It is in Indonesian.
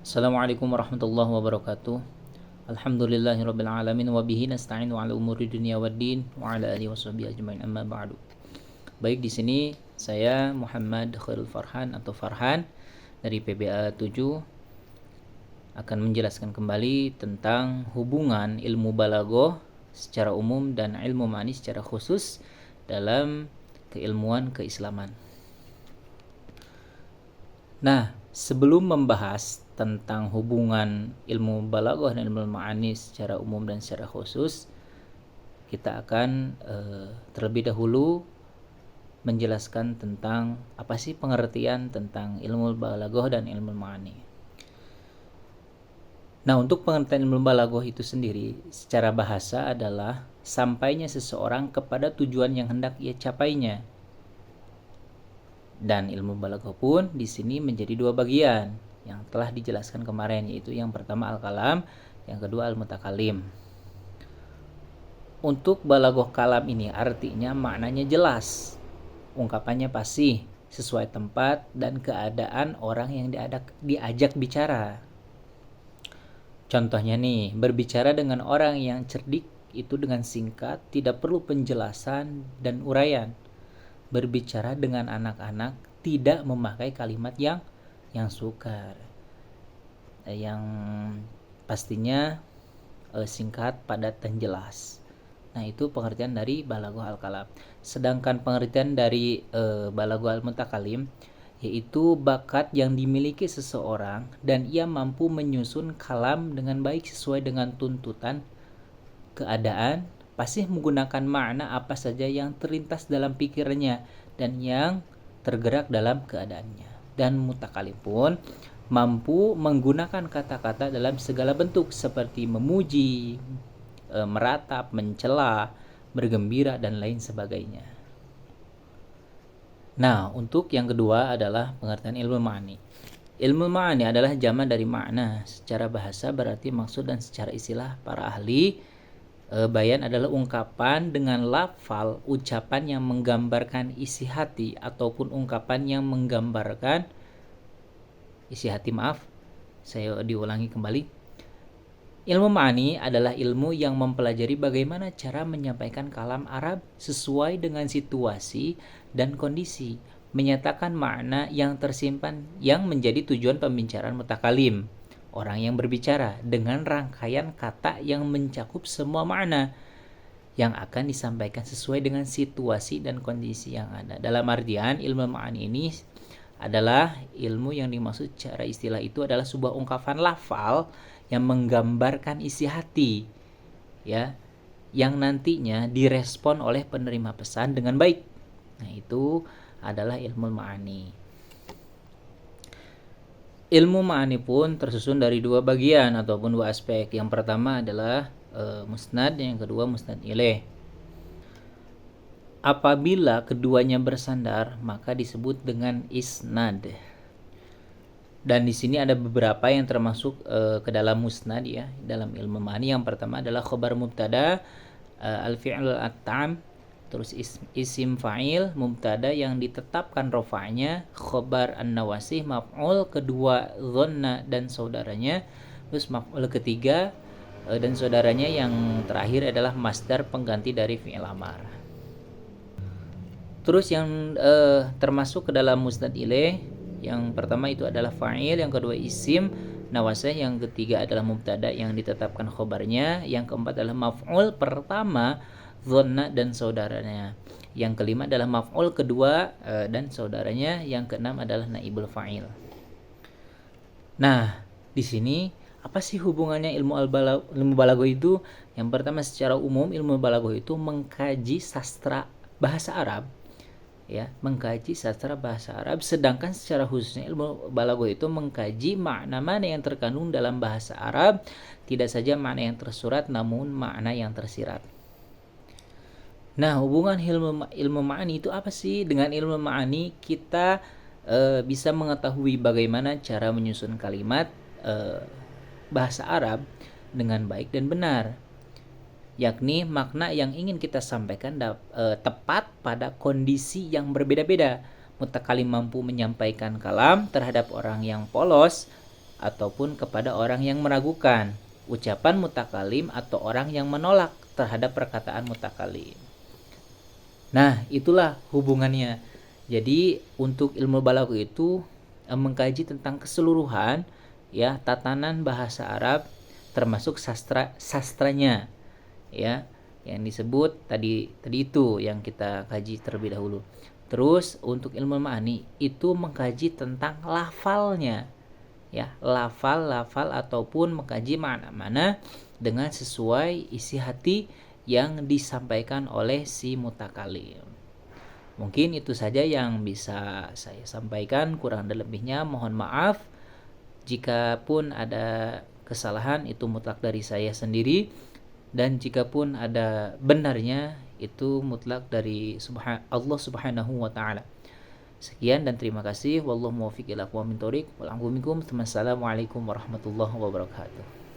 Assalamualaikum warahmatullahi wabarakatuh. Alhamdulillahirabbil alamin wa bihi nasta'inu ala umuri dunya waddin wa ala alihi washabihi ajmain amma ba'du. Baik, di sini saya Muhammad Khairul Farhan atau Farhan dari PBA 7 akan menjelaskan kembali tentang hubungan ilmu balaghah secara umum dan ilmu ma'ani secara khusus dalam keilmuan keislaman. Nah, sebelum membahas tentang hubungan ilmu balaghah dan ilmu ma'ani secara umum dan secara khusus, kita akan terlebih dahulu menjelaskan tentang apa sih pengertian tentang ilmu balaghah dan ilmu ma'ani. Nah, untuk pengertian ilmu balaghah itu sendiri secara bahasa adalah sampainya seseorang kepada tujuan yang hendak ia capainya. Dan ilmu balaghah pun di sini menjadi dua bagian yang telah dijelaskan kemarin, yaitu yang pertama al-kalam, yang kedua al-mutakalim. Untuk balaghah kalam ini artinya maknanya jelas, ungkapannya pasti, sesuai tempat dan keadaan orang yang diajak bicara. Contohnya nih, berbicara dengan orang yang cerdik itu dengan singkat, tidak perlu penjelasan dan uraian. Berbicara dengan anak-anak tidak memakai kalimat yang sukar, yang pastinya singkat, padat, dan jelas. Nah, itu pengertian dari balaghah al-kalam. Sedangkan pengertian dari balaghah al-mutakalim yaitu bakat yang dimiliki seseorang dan ia mampu menyusun kalam dengan baik sesuai dengan tuntutan keadaan, pasti menggunakan makna apa saja yang terlintas dalam pikirannya dan yang tergerak dalam keadaannya. Dan mutakalim pun mampu menggunakan kata-kata dalam segala bentuk seperti memuji, meratap, mencela, bergembira, dan lain sebagainya. Nah, untuk yang kedua adalah pengertian ilmu ma'ani. Ilmu ma'ani adalah jamak dari makna. Secara bahasa berarti maksud, dan secara istilah para ahli bayan adalah ungkapan dengan lafal, ucapan yang menggambarkan isi hati ataupun ungkapan yang menggambarkan isi hati. Saya diulangi kembali. Ilmu ma'ani adalah ilmu yang mempelajari bagaimana cara menyampaikan kalam Arab sesuai dengan situasi dan kondisi, menyatakan makna yang tersimpan yang menjadi tujuan pembicaraan mutakalim, orang yang berbicara, dengan rangkaian kata yang mencakup semua makna yang akan disampaikan sesuai dengan situasi dan kondisi yang ada. Dalam artian, ilmu ma'ani ini adalah ilmu yang dimaksud secara istilah itu adalah sebuah ungkapan lafal yang menggambarkan isi hati, ya, yang nantinya direspon oleh penerima pesan dengan baik. Nah, itu adalah ilmu ma'ani. Ilmu ma'ani pun tersusun dari dua bagian ataupun dua aspek. Yang pertama adalah musnad, yang kedua musnad ilaih. Apabila keduanya bersandar, maka disebut dengan isnad. Dan di sini ada beberapa yang termasuk ke dalam musnad, ya, dalam ilmu ma'ani. Yang pertama adalah khobar mubtada, al-fi'l at-tam, terus isim fa'il mubtada yang ditetapkan rofa'nya, khobar an-nawasih maf'ul, kedua dhanna dan saudaranya, terus maf'ul ketiga dan saudaranya, yang terakhir adalah masdar pengganti dari fi'il amar. Terus yang termasuk ke dalam musnad ilaih, yang pertama itu adalah fa'il, yang kedua isim nawasih, yang ketiga adalah mubtada yang ditetapkan khobarnya, yang keempat adalah maf'ul pertama dhanna dan saudaranya, yang kelima adalah maf'ul kedua dan saudaranya, yang keenam adalah naibul fa'il. Nah, di sini apa sih hubungannya ilmu balaghah itu? Yang pertama, secara umum ilmu balaghah itu mengkaji sastra bahasa Arab, ya, mengkaji sastra bahasa Arab. Sedangkan secara khususnya ilmu balaghah itu mengkaji makna-makna yang terkandung dalam bahasa Arab, tidak saja makna yang tersurat namun makna yang tersirat. Nah, hubungan ilmu ma'ani itu apa sih? Dengan ilmu ma'ani kita bisa mengetahui bagaimana cara menyusun kalimat bahasa Arab dengan baik dan benar, yakni makna yang ingin kita sampaikan tepat pada kondisi yang berbeda-beda. Mutakalim mampu menyampaikan kalam terhadap orang yang polos ataupun kepada orang yang meragukan, ucapan mutakalim atau orang yang menolak terhadap perkataan mutakalim. Nah, itulah hubungannya. Jadi untuk ilmu balaghah itu mengkaji tentang keseluruhan ya tatanan bahasa Arab termasuk sastranya ya yang disebut tadi itu yang kita kaji terlebih dahulu. Terus untuk ilmu ma'ani itu mengkaji tentang lafalnya ya, lafal ataupun mengkaji makna-makna dengan sesuai isi hati yang disampaikan oleh si mutakalim. Mungkin itu saja yang bisa saya sampaikan, kurang dan lebihnya mohon maaf. Jika pun ada kesalahan itu mutlak dari saya sendiri, dan jika pun ada benarnya itu mutlak dari Allah Subhanahu wa taala. Sekian dan terima kasih. Wallahu muwaffiq ila aqwamit thoriq. Wassalamualaikum warahmatullahi wabarakatuh.